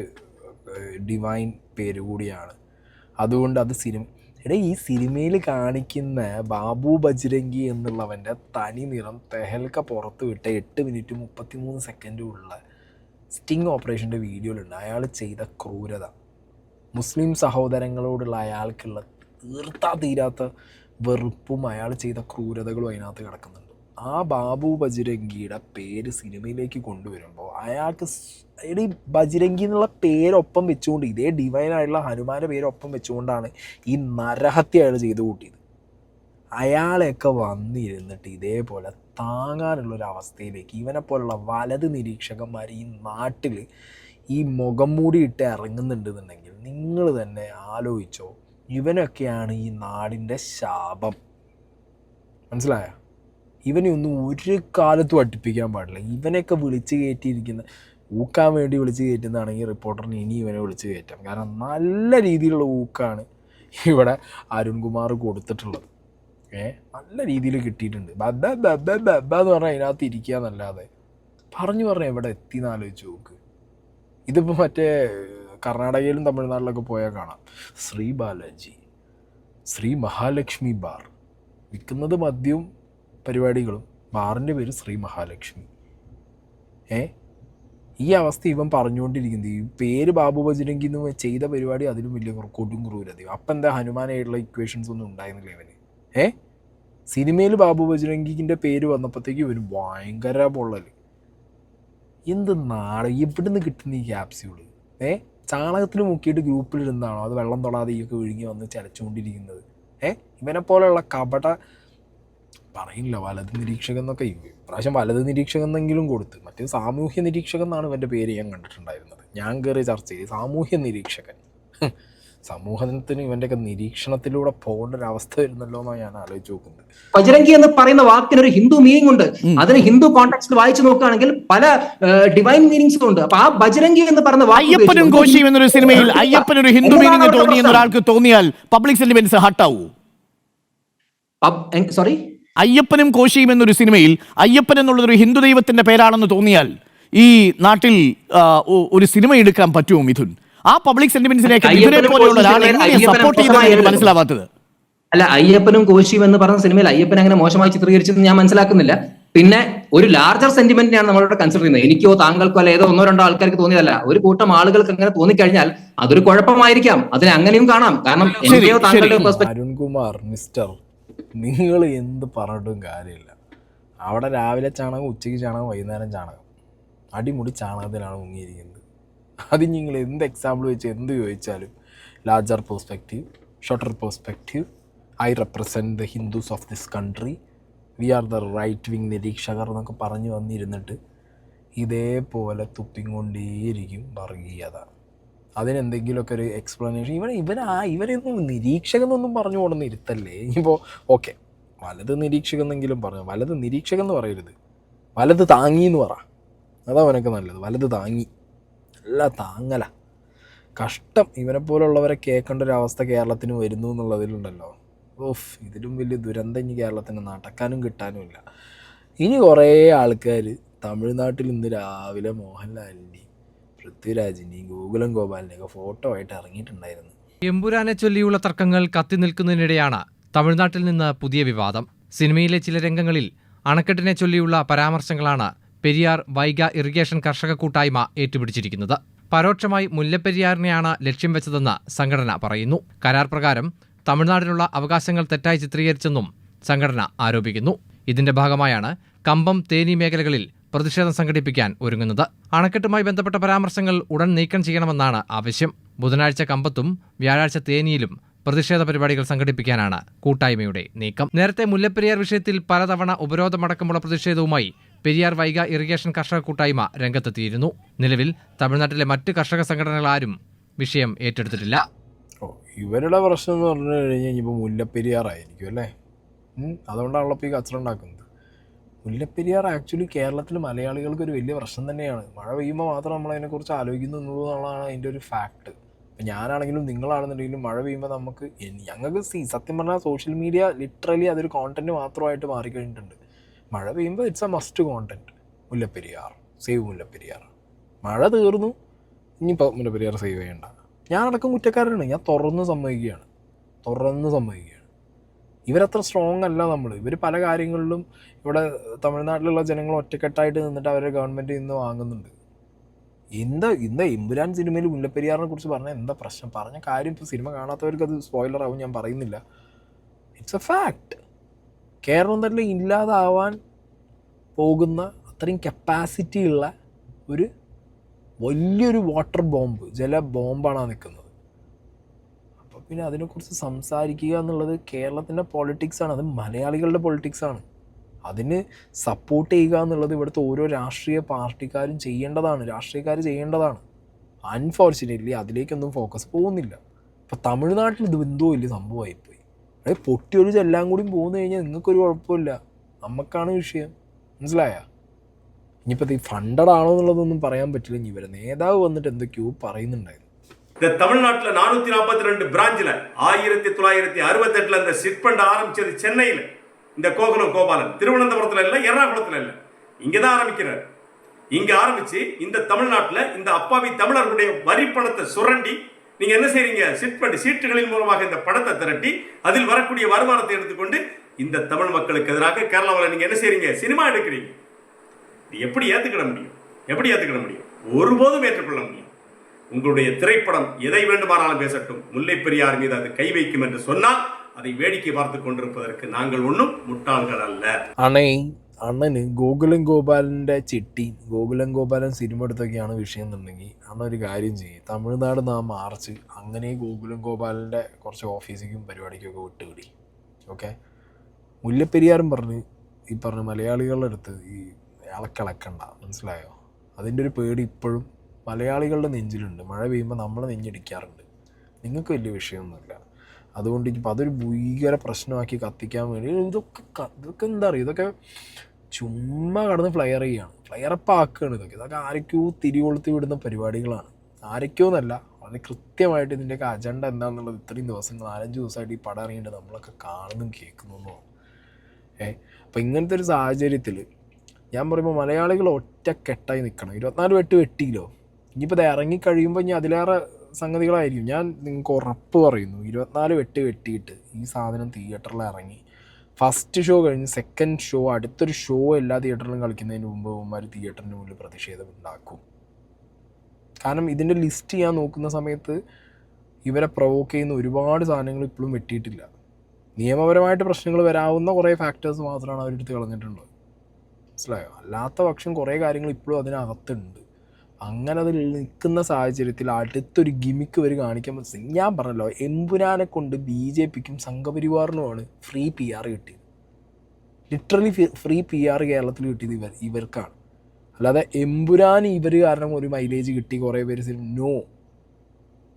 ഡിവൈൻ പേര് കൂടിയാണ്. അതുകൊണ്ട് അത് ഈ സിനിമയിൽ കാണിക്കുന്ന ബാബു ബജ്രംഗി എന്നുള്ളവൻ്റെ തനി നിറം തെഹൽക്ക പുറത്ത് വിട്ട 8 മിനിറ്റ് 33 സെക്കൻഡുള്ള സ്റ്റിങ് ഓപ്പറേഷൻ്റെ വീഡിയോയിലുണ്ട്. അയാൾ ചെയ്ത ക്രൂരത, മുസ്ലിം സഹോദരങ്ങളോടുള്ള അയാൾക്കുള്ള തീരാത്ത വെറുപ്പും അയാൾ ചെയ്ത ക്രൂരതകളും അതിനകത്ത് കിടക്കുന്നുണ്ട്. ആ ബാബു ബജ്രംഗിയുടെ പേര് സിനിമയിലേക്ക് കൊണ്ടുവരുമ്പോൾ അയാൾക്ക് ഈ ബജ്രംഗി എന്നുള്ള പേരൊപ്പം വെച്ചുകൊണ്ട്, ഇതേ ഡിവൈനായിട്ടുള്ള ഹനുമാൻ്റെ പേരൊപ്പം വെച്ചുകൊണ്ടാണ് ഈ നരഹത്യ അയാൾ ചെയ്തു കൂട്ടിയത്. അയാളെയൊക്കെ വന്നിരുന്നിട്ട് ഇതേപോലെ താങ്ങാനുള്ളൊരവസ്ഥയിലേക്ക് ഇവനെപ്പോലുള്ള വലത് നിരീക്ഷകന്മാർ ഈ നാട്ടിൽ ഈ മുഖം മൂടിയിട്ട് ഇറങ്ങുന്നുണ്ടെന്നുണ്ടെങ്കിൽ നിങ്ങൾ തന്നെ ആലോചിച്ചോ, ഇവനൊക്കെയാണ് ഈ നാടിൻ്റെ ശാപം. മനസ്സിലായോ? ഇവനെ ഒന്നും ഒരു കാലത്തും അടുപ്പിക്കാൻ പാടില്ല. ഇവനെയൊക്കെ വിളിച്ച് കയറ്റിയിരിക്കുന്ന, ഊക്കാൻ വേണ്ടി വിളിച്ച് കയറ്റുന്നതാണെങ്കിൽ റിപ്പോർട്ടറിന് ഇനി ഇവനെ വിളിച്ച് കയറ്റാം. കാരണം നല്ല രീതിയിലുള്ള ഊക്കാണ് ഇവിടെ അരുൺകുമാർ കൊടുത്തിട്ടുള്ളത്. നല്ല രീതിയിൽ കിട്ടിയിട്ടുണ്ട്. എന്ന് പറഞ്ഞാൽ അതിനകത്ത് ഇരിക്കുക എന്നല്ലാതെ പറഞ്ഞു എവിടെ എത്തിയെന്ന് ആലോചിച്ച് നോക്ക്. ഇതിപ്പോൾ മറ്റേ കർണാടകയിലും തമിഴ്നാട്ടിലൊക്കെ പോയാൽ കാണാം, ശ്രീ ബാലാജി, ശ്രീ മഹാലക്ഷ്മി ബാർ, വിൽക്കുന്നത് മദ്യവും പരിപാടികളും, ബാറിൻ്റെ പേര് ശ്രീ മഹാലക്ഷ്മി. ഈ അവസ്ഥ ഇവൻ പറഞ്ഞുകൊണ്ടിരിക്കുന്നത് ഈ പേര് ബാബു ബജരംഗി എന്ന് ചെയ്ത പരിപാടി അതിലും വലിയ കൊടും ക്രൂരതയും. അപ്പം എന്താ ഹനുമാനായിട്ടുള്ള ഇക്വേഷൻസ് ഒന്നും ഉണ്ടായിരുന്നില്ല ഇവന്. സിനിമയിൽ ബാബു ബജരംഗിൻ്റെ പേര് വന്നപ്പോഴത്തേക്ക് ഇവന് ഭയങ്കര പൊള്ളൽ. എന്ത് നാട് എവിടെ നിന്ന് കിട്ടുന്ന ഈ ക്യാപ്സ്യൂള്? ചാണകത്തിൽ മുക്കിയിട്ട് ഗ്രൂപ്പിലിരുന്നാണോ അത് വെള്ളം തൊടാതെ ഈ ഒക്കെ ഒഴുകി വന്ന് ചലച്ചുകൊണ്ടിരിക്കുന്നത്? ഇവനെ പോലെയുള്ള കപട പറയില്ല വലത് നിരീക്ഷകൻ എന്നൊക്കെ. ഇപ്രാവശ്യം വലത് നിരീക്ഷകൻ എന്നെങ്കിലും കൊടുത്ത്, മറ്റേ സാമൂഹ്യ നിരീക്ഷകൻ എന്നാണ് ഇവൻ്റെ പേര് ഞാൻ കണ്ടിട്ടുണ്ടായിരുന്നത്. ഞാൻ കയറി ചർച്ച ചെയ്ത് സാമൂഹ്യ നിരീക്ഷകൻ. സമൂഹത്തിന് ഇവൻ്റെയൊക്കെ നിരീക്ഷണത്തിലൂടെ പോകേണ്ട ഒരു അവസ്ഥ വരുന്നല്ലോ എന്നാണ് ഞാൻ ആലോചിച്ച് നോക്കുന്നത്. ബജരംഗി എന്ന് പറയുന്ന വാക്കിന് ഒരു ഹിന്ദു മീനിങ് ഉണ്ട്. അതിന് ഹിന്ദു കോണ്ടെക്സ്റ്റിൽ വായിച്ചു നോക്കുകയാണെങ്കിൽ പല ഡിവൈൻ മീനിങ്സും ഉണ്ട്. അപ്പൊ ആ ബജരംഗി എന്ന് പറയുന്ന അയ്യപ്പനും കോശിയും എന്നൊരു സിനിമയിൽ അയ്യപ്പനൊരു ഹിന്ദു മീനിങ് തോന്നി എന്നൊരാൾക്ക് തോന്നിയാൽ പബ്ലിക് സെന്റിമെന്റ്സ് ഹട്ടാവൂ? സോറി, അയ്യപ്പനും കോശിയും എന്നൊരു സിനിമയിൽ അയ്യപ്പൻ എന്നുള്ളതൊരു ഹിന്ദു ദൈവത്തിന്റെ പേരാണെന്ന് തോന്നിയാൽ ഈ നാട്ടിൽ ഒരു സിനിമ എടുക്കാൻ പറ്റുമോ മിഥുൻ? ആ പബ്ലിക് സെന്റിമെന്റ്സിലേക്ക് ഇവരെ പോലെയുള്ള ഒരാൾ എങ്ങനെ സപ്പോർട്ട് ചെയ്തതാണ് മനസ്സിലാവാത്തത്? അല്ല, അയ്യപ്പനും കോശിയും എന്ന് പറഞ്ഞ സിനിമയിൽ അയ്യപ്പൻ അങ്ങനെ മോശമായി ചിത്രീകരിച്ചെന്ന് ഞാൻ മനസ്സിലാക്കുന്നില്ല. പിന്നെ ഒരു ലാർജർ സെന്റിമെന്റിനെയാണ് നമ്മളിവിടെ കൺസിഡർ ചെയ്യുന്നത്. എനിക്കോ താങ്കൾക്കോ അല്ല ഏതോ 1-2 ആൾക്കാർക്ക് തോന്നിയതല്ല. ഒരു കൂട്ടം ആളുകൾക്ക് അങ്ങനെ തോന്നിക്കഴിഞ്ഞാൽ അതൊരു കുഴപ്പമായിരിക്കാം. അതിനെ അങ്ങനെയും കാണാം. കാരണം എന്റെയോ താങ്കളുടെയോ പെർസ്പെക്ടീവ്. അരുൺകുമാർ മിസ്റ്റർ, നിങ്ങൾ എന്ത് പറഞ്ഞിട്ടും കാര്യമില്ല. അവിടെ രാവിലെ ചാണകം, ഉച്ചയ്ക്ക് ചാണകം, വൈകുന്നേരം ചാണകം, അടിമുടി ചാണകത്തിലാണ് മുങ്ങിയിരിക്കുന്നത്. അത് നിങ്ങൾ എന്ത് എക്സാമ്പിൾ വെച്ച് എന്ത് ചോദിച്ചാലും larger perspective, shorter perspective, I represent the Hindus of this country, we are the right wing നിരീക്ഷകർ എന്നൊക്കെ പറഞ്ഞു വന്നിരുന്നിട്ട് ഇതേപോലെ തുപ്പിക്കൊണ്ടേയിരിക്കും വർഗീയത. അതിനെന്തെങ്കിലുമൊക്കെ ഒരു എക്സ്പ്ലനേഷൻ ഇവരെയൊന്നും നിരീക്ഷകനൊന്നും പറഞ്ഞു കൊണ്ടൊന്നും ഇരുത്തല്ലേ. ഇനിയിപ്പോൾ ഓക്കെ വലത് നിരീക്ഷകനെങ്കിലും പറഞ്ഞു, വലത് നിരീക്ഷകൻ എന്ന് പറയരുത്, വലത് താങ്ങി എന്ന് പറ. അതാ അവനൊക്കെ നല്ലത്. വലത് താങ്ങി നല്ല താങ്ങല. കഷ്ടം ഇവനെ പോലുള്ളവരെ കേൾക്കേണ്ട ഒരു അവസ്ഥ കേരളത്തിന് വരുന്നു എന്നുള്ളതിലുണ്ടല്ലോ. ഇതിലും വലിയ ദുരന്തം ഇനി കേരളത്തിന് നടക്കാനും കിട്ടാനും ഇല്ല. ഇനി കുറേ ആൾക്കാർ തമിഴ്നാട്ടിൽ ഇന്ന് രാവിലെ മോഹൻലാലിൻ്റെയും പൃഥ്വിരാജിൻ്റെയും ഗോകുലം ഗോപാലിൻ്റെയൊക്കെ ഫോട്ടോ ആയിട്ട് ഇറങ്ങിയിട്ടുണ്ടായിരുന്നു. എമ്പുരാനെ ചൊല്ലിയുള്ള തർക്കങ്ങൾ കത്തിനിൽക്കുന്നതിനിടെയാണ് തമിഴ്നാട്ടിൽ നിന്ന് പുതിയ വിവാദം. സിനിമയിലെ ചില രംഗങ്ങളിൽ അണക്കെട്ടിനെ ചൊല്ലിയുള്ള പരാമർശങ്ങളാണ് പെരിയാർ വൈഗ ഇറിഗേഷൻ കർഷക കൂട്ടായ്മ ഏറ്റുപിടിച്ചിരിക്കുന്നത്. പരോക്ഷമായി മുല്ലപ്പെരിയാറിനെയാണ് ലക്ഷ്യം വെച്ചതെന്ന് സംഘടന പറയുന്നു. കരാർ പ്രകാരം തമിഴ്നാടിനുള്ള അവകാശങ്ങൾ തെറ്റായി ചിത്രീകരിച്ചെന്നും സംഘടന ആരോപിക്കുന്നു. ഇതിന്റെ ഭാഗമായാണ് കമ്പം, തേനി മേഖലകളിൽ പ്രതിഷേധം സംഘടിപ്പിക്കാൻ ഒരുങ്ങുന്നത്. അണക്കെട്ടുമായി ബന്ധപ്പെട്ട പരാമർശങ്ങൾ ഉടൻ നീക്കം ചെയ്യണമെന്നാണ് ആവശ്യം. ബുധനാഴ്ച കമ്പത്തും വ്യാഴാഴ്ച തേനിയിലും പ്രതിഷേധ പരിപാടികൾ സംഘടിപ്പിക്കാനാണ് കൂട്ടായ്മയുടെ നീക്കം. നേരത്തെ മുല്ലപ്പെരിയാർ വിഷയത്തിൽ പലതവണ ഉപരോധമടക്കമുള്ള പ്രതിഷേധവുമായി പെരിയാർ വൈഗ ഇറിഗേഷൻ കർഷക കൂട്ടായ്മ രംഗത്തെത്തിയിരുന്നു. നിലവിൽ തമിഴ്നാട്ടിലെ മറ്റ് കർഷക സംഘടനകളാരും വിഷയം ഏറ്റെടുത്തിട്ടില്ല. ഇവരുടെ പ്രശ്നം എന്ന് പറഞ്ഞു കഴിഞ്ഞാൽ ഇപ്പോൾ മുല്ലപ്പെരിയാറായിരിക്കും അല്ലേ. അതുകൊണ്ടാണല്ലോ ഇപ്പോൾ ഈ കച്ചറ ഉണ്ടാക്കുന്നത്. മുല്ലപ്പെരിയാർ ആക്ച്വലി കേരളത്തിൽ മലയാളികൾക്ക് ഒരു വലിയ പ്രശ്നം തന്നെയാണ്. മഴ പെയ്യുമ്പോൾ മാത്രം നമ്മളതിനെക്കുറിച്ച് ആലോചിക്കുന്നു എന്നുള്ളതാണ് അതിൻ്റെ ഒരു ഫാക്ട്. ഇപ്പം ഞാനാണെങ്കിലും നിങ്ങളാണെന്നുണ്ടെങ്കിലും മഴ പെയ്യുമ്പോൾ ഞങ്ങൾക്ക് സത്യം പറഞ്ഞാൽ സോഷ്യൽ മീഡിയ ലിറ്ററലി അതൊരു കോണ്ടന്റ് മാത്രമായിട്ട് മാറിക്കഴിഞ്ഞിട്ടുണ്ട്. മഴ പെയ്യുമ്പോൾ it's A must content. Mullaperiyar, save Mullaperiyar. മഴ തീർന്നു, ഇനിയിപ്പോൾ മുല്ലപ്പെരിയാർ സേവ് ചെയ്യണ്ട. ഞാനടക്കം കുറ്റക്കാരനാണ്. ഞാൻ തുറന്ന് സമ്മതിക്കുകയാണ്. ഇവരത്ര സ്ട്രോങ് അല്ല നമ്മൾ. ഇവർ പല കാര്യങ്ങളിലും ഇവിടെ തമിഴ്നാട്ടിലുള്ള ജനങ്ങൾ ഒറ്റക്കെട്ടായിട്ട് നിന്നിട്ട് അവരുടെ ഗവൺമെൻറ് ഇന്ന് വാങ്ങുന്നുണ്ട്. ഇന്ന് എമ്പുരാൻ സിനിമയിൽ മുല്ലപ്പെരിയാറിനെ കുറിച്ച് പറഞ്ഞാൽ എന്താ പ്രശ്നം? പറഞ്ഞ കാര്യം ഇപ്പോൾ സിനിമ കാണാത്തവർക്ക് അത് സ്പോയിലർ ആവും, ഞാൻ പറയുന്നില്ല. It's A fact. കേരളം തന്നെ ഇല്ലാതാവാൻ പോകുന്ന അത്രയും കപ്പാസിറ്റി ഉള്ള ഒരു വലിയൊരു വാട്ടർ ബോംബ്, ജല ബോംബാണ് നിൽക്കുന്നത്. അപ്പോൾ പിന്നെ അതിനെക്കുറിച്ച് സംസാരിക്കുക എന്നുള്ളത് കേരളത്തിൻ്റെ പൊളിറ്റിക്സാണ്, അത് മലയാളികളുടെ പൊളിറ്റിക്സാണ്. അതിന് സപ്പോർട്ട് ചെയ്യുക എന്നുള്ളത് ഇവിടുത്തെ ഓരോ രാഷ്ട്രീയ പാർട്ടിക്കാരും ചെയ്യേണ്ടതാണ്, രാഷ്ട്രീയക്കാർ ചെയ്യേണ്ടതാണ്. അൺഫോർച്ചുനേറ്റ്ലി അതിലേക്കൊന്നും ഫോക്കസ് പോകുന്നില്ല. ഇപ്പോൾ തമിഴ്നാട്ടിൽ ഇത് എന്തോ വലിയ സംഭവമായിപ്പോയി. അതായത് പൊട്ടിയൊരു എല്ലാം കൂടി പോകുന്നു കഴിഞ്ഞാൽ നിങ്ങൾക്കൊരു കുഴപ്പമില്ല, നമുക്കാണ് വിഷയം. മനസ്സിലായോ? ഇനിയിപ്പോൾ ഈ ഫണ്ടഡ് ആണോ എന്നുള്ളതൊന്നും പറയാൻ പറ്റില്ല. ഇനി ഇവരെ നേതാവ് വന്നിട്ട് എന്തൊക്കെയോ പറയുന്നുണ്ടായിരുന്നു. தமிழ்நாட்டில் 442 பிராஞ்சில் 1968 இந்த சிட் ஃபண்ட் ஆரம்பிச்சது சென்னையில். இந்த கோகுலம் கோபாலன் திருவனந்தபுரத்தில் இல்லை, எர்ணாகுளத்தில் இல்லை, இங்கே தான் ஆரம்பிக்கிறார். இங்கே ஆரம்பித்து இந்த தமிழ்நாட்டில் இந்த அப்பாவி தமிழர்களுடைய வரி பணத்தை சுரண்டி நீங்கள் என்ன செய்றீங்க? சிட் ஃபண்ட் சீட்டுகளின் மூலமாக இந்த பணத்தை திரட்டி அதில் வரக்கூடிய வருமானத்தை எடுத்துக்கொண்டு இந்த தமிழ் மக்களுக்கு எதிராக கேரளாவில் நீங்கள் என்ன செய்றீங்க? சினிமா எடுக்கிறீங்க. இது எப்படி ஏற்றுக்கிட முடியும்? எப்படி ஏற்றுக்கிட முடியும்? ஒருபோதும் ஏற்றுக்கொள்ள முடியும். உங்களுடைய திரைப்படம் எதை வேண்டுமானாலும் பேசட்டும், முல்லை பெரியார் மீது அது கை வைக்கும் என்று சொன்னால் அதை வேடிக்கை பார்த்து கொண்டிருப்பதற்கு நாங்கள் ஒன்றும் മുട്ടാളുകൾ അല്ല. അണ്ണന് ഗോകുലം ഗോപാലൻ്റെ ചിട്ടി, ഗോകുലം ഗോപാലൻ സിനിമ എടുത്തൊക്കെയാണ് വിഷയം എന്നുണ്ടെങ്കിൽ അണ്ണ ഒരു കാര്യം ചെയ്യും, തമിഴ്നാട് നാം മാർച്ച് അങ്ങനെ ഗോകുലം ഗോപാലൻ്റെ കുറച്ച് ഓഫീസിക്കും പരിപാടിക്കൊക്കെ വിട്ടുപിടി. ഓക്കെ, മുല്ലപ്പെരിയാറും പറഞ്ഞ് ഈ പറഞ്ഞ മലയാളികളുടെ അടുത്ത് ഈ ഇളക്കിളക്കണ്ട, മനസ്സിലായോ? അതിൻ്റെ ഒരു പേടി ഇപ്പോഴും മലയാളികളുടെ നെഞ്ചിലുണ്ട്. മഴ പെയ്യുമ്പോൾ നമ്മൾ നെഞ്ചടിക്കാറുണ്ട്. നിങ്ങൾക്ക് വലിയ വിഷയമൊന്നുമില്ല. അതുകൊണ്ട് ഇപ്പം അതൊരു ഭീകര പ്രശ്നമാക്കി കത്തിക്കാൻ വേണ്ടി ഇതൊക്കെ എന്താ പറയുക, ഇതൊക്കെ ചുമ്മാ കടന്ന് ഫ്ലയർ ചെയ്യുകയാണ്, ഫ്ലയറപ്പ് ആക്കുകയാണ്. ഇതൊക്കെ ആരൊക്കെയോ തിരികൊളുത്തി വിടുന്ന പരിപാടികളാണ്. ആരൊക്കെയോ എന്നല്ല, വളരെ കൃത്യമായിട്ട് ഇതിൻ്റെയൊക്കെ അജണ്ട എന്താണെന്നുള്ളത് ഇത്രയും ദിവസങ്ങൾ 4-5 ദിവസമായിട്ട് ഈ പടം ഇറങ്ങിയിട്ട് നമ്മളൊക്കെ കാണുന്നതും കേൾക്കുന്നതും. അപ്പം ഇങ്ങനത്തെ ഒരു സാഹചര്യത്തിൽ ഞാൻ പറയുമ്പോൾ മലയാളികൾ ഒറ്റക്കെട്ടായി നിൽക്കണം. 24 വെട്ട് വെട്ടിയില്ലോ, ഇനിയിപ്പോൾ ഇത് ഇറങ്ങിക്കഴിയുമ്പോൾ ഇനി അതിലേറെ സംഗതികളായിരിക്കും. ഞാൻ നിങ്ങൾക്ക് ഉറപ്പ് പറയുന്നു, 24 വെട്ട് വെട്ടിയിട്ട് ഈ സാധനം തിയേറ്ററിൽ ഇറങ്ങി ഫസ്റ്റ് ഷോ കഴിഞ്ഞ് സെക്കൻഡ് ഷോ അടുത്തൊരു ഷോ എല്ലാ തിയേറ്ററിലും കളിക്കുന്നതിന് മുമ്പ് അവന്മാർ തിയേറ്ററിന് മുന്നിൽ പ്രതിഷേധം ഉണ്ടാക്കും. കാരണം ഇതിൻ്റെ ലിസ്റ്റ് ഞാൻ നോക്കുന്ന സമയത്ത് ഇവരെ പ്രൊവോക്ക് ചെയ്യുന്ന ഒരുപാട് സാധനങ്ങൾ ഇപ്പോഴും വെട്ടിയിട്ടില്ല. നിയമപരമായിട്ട് പ്രശ്നങ്ങൾ വരാവുന്ന കുറേ ഫാക്ടേഴ്സ് മാത്രമാണ് അവരെടുത്ത് കളഞ്ഞിട്ടുള്ളത്, മനസ്സിലായോ? അല്ലാത്ത പക്ഷം കുറേ കാര്യങ്ങൾ ഇപ്പോഴും അതിനകത്തുണ്ട്. അങ്ങനെ അതിൽ നിൽക്കുന്ന സാഹചര്യത്തിൽ അടുത്തൊരു ഗിമിക്ക് വരെ കാണിക്കാൻ പറ്റും. ഞാൻ പറഞ്ഞല്ലോ, എമ്പുരാനെ കൊണ്ട് BJPക്കും സംഘപരിവാറിനുമാണ് ഫ്രീ PR കിട്ടിയത്. ലിറ്ററലി ഫ്രീ PR കേരളത്തിൽ കിട്ടിയത് ഇവർക്കാണ്. അല്ലാതെ എമ്പുരാൻ ഇവർ കാരണം ഒരു മൈലേജ് കിട്ടി കുറേ പേര്. നോ,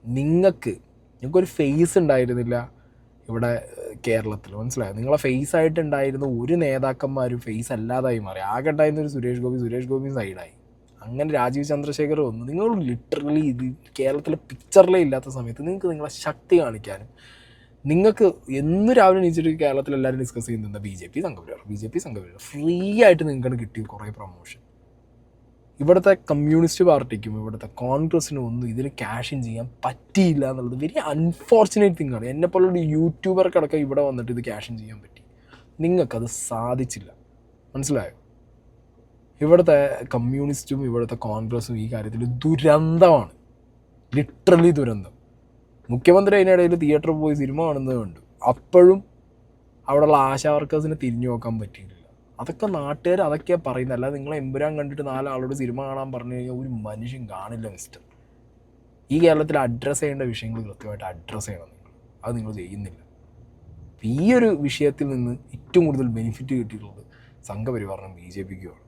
നിങ്ങൾക്കൊരു ഫേസ് ഉണ്ടായിരുന്നില്ല ഇവിടെ കേരളത്തിൽ, മനസ്സിലായോ? നിങ്ങളെ ഫേസ് ആയിട്ടുണ്ടായിരുന്ന ഒരു നേതാക്കന്മാരും ഫേസ് അല്ലാതായി മാറി. ആകെ ഉണ്ടായിരുന്ന ഒരു സുരേഷ് ഗോപി സൈഡായി. അങ്ങനെ രാജീവ് ചന്ദ്രശേഖർ വന്നു. നിങ്ങൾ ലിറ്ററലി ഇത് കേരളത്തിലെ പിക്ചറിലേ ഇല്ലാത്ത സമയത്ത് നിങ്ങൾക്ക് നിങ്ങളെ ശക്തി കാണിക്കാനും, നിങ്ങൾക്ക് എന്നും രാവിലെ എണീച്ചിട്ട് കേരളത്തിൽ എല്ലാവരും ഡിസ്കസ് ചെയ്യുന്നത് BJP സംഘപരിവാർ ഫ്രീ ആയിട്ട് നിങ്ങൾക്കാണ് കിട്ടിയ കുറേ പ്രൊമോഷൻ. ഇവിടുത്തെ കമ്മ്യൂണിസ്റ്റ് പാർട്ടിക്കും ഇവിടുത്തെ കോൺഗ്രസിനും ഒന്നും ഇതിൽ ക്യാഷ് ഇൻ ചെയ്യാൻ പറ്റിയില്ല എന്നുള്ളത് വെരി അൺഫോർച്ചുനേറ്റ് തിങ് ആണ്. എന്നെപ്പോലൊരു യൂട്യൂബർക്കടക്കം ഇവിടെ വന്നിട്ട് ഇത് ക്യാഷ് ഇൻ ചെയ്യാൻ പറ്റി, നിങ്ങൾക്കത് സാധിച്ചില്ല, മനസ്സിലായോ? ഇവിടുത്തെ കമ്മ്യൂണിസ്റ്റും ഇവിടുത്തെ കോൺഗ്രസും ഈ കാര്യത്തിൽ ദുരന്തമാണ്, ലിറ്ററലി ദുരന്തം. മുഖ്യമന്ത്രി അതിനിടയിൽ തിയേറ്ററിൽ പോയി സിനിമ കാണുന്നത് കണ്ടു, അപ്പോഴും അവിടെയുള്ള ആശാ വർക്കേഴ്സിനെ തിരിഞ്ഞു നോക്കാൻ പറ്റിയില്ല. അതൊക്കെ നാട്ടുകാർ അതൊക്കെയാണ് പറയുന്നത്. അല്ലാതെ നിങ്ങളെ എമ്പുരാൻ കണ്ടിട്ട് 4 ആളോട് സിനിമ കാണാൻ പറഞ്ഞു കഴിഞ്ഞാൽ ഒരു മനുഷ്യൻ കാണില്ല മിസ്റ്റർ. ഈ കേരളത്തിൽ അഡ്രസ്സ് ചെയ്യേണ്ട വിഷയങ്ങൾ കൃത്യമായിട്ട് അഡ്രസ്സ് ചെയ്യണം നിങ്ങൾ, അത് നിങ്ങൾ ചെയ്യുന്നില്ല. ഈ ഒരു വിഷയത്തിൽ നിന്ന് ഏറ്റവും കൂടുതൽ ബെനിഫിറ്റ് കിട്ടിയിട്ടുള്ളത് സംഘപരിവാറിനും BJPക്കുമാണ്.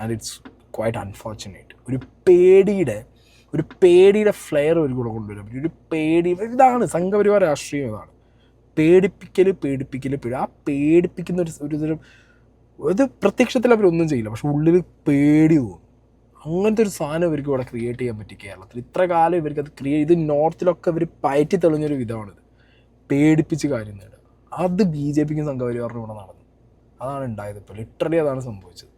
And it's quite unfortunate. ഒരു പേടിയുടെ ഫ്ലെയർ ഒരു കൂടെ കൊണ്ടുവരാൻ പറ്റും. ഒരു പേടി, ഇതാണ് സംഘപരിവാർ രാഷ്ട്രീയം, ഇതാണ് പേടിപ്പിക്കൽ. ആ പേടിപ്പിക്കുന്ന ഒരു തരം, ഇത് പ്രത്യക്ഷത്തിൽ അവരൊന്നും ചെയ്യില്ല, പക്ഷെ ഉള്ളിൽ പേടി തോന്നും. അങ്ങനത്തെ ഒരു സാധനം ഇവർക്ക് ഇവിടെ ക്രിയേറ്റ് ചെയ്യാൻ പറ്റി കേരളത്തിൽ. ഇത്ര കാലം ഇവർക്ക് അത് ഇത് നോർത്തിലൊക്കെ ഇവർ പയറ്റി തെളിഞ്ഞൊരു വിധമാണിത്, പേടിപ്പിച്ച് കാര്യം നേടുക. അത് BJPക്കും സംഘപരിവാറിനും ഇവിടെ നടന്നു. അതാണ് ഉണ്ടായത്. ഇപ്പോൾ ലിറ്ററലി അതാണ് സംഭവിച്ചത്.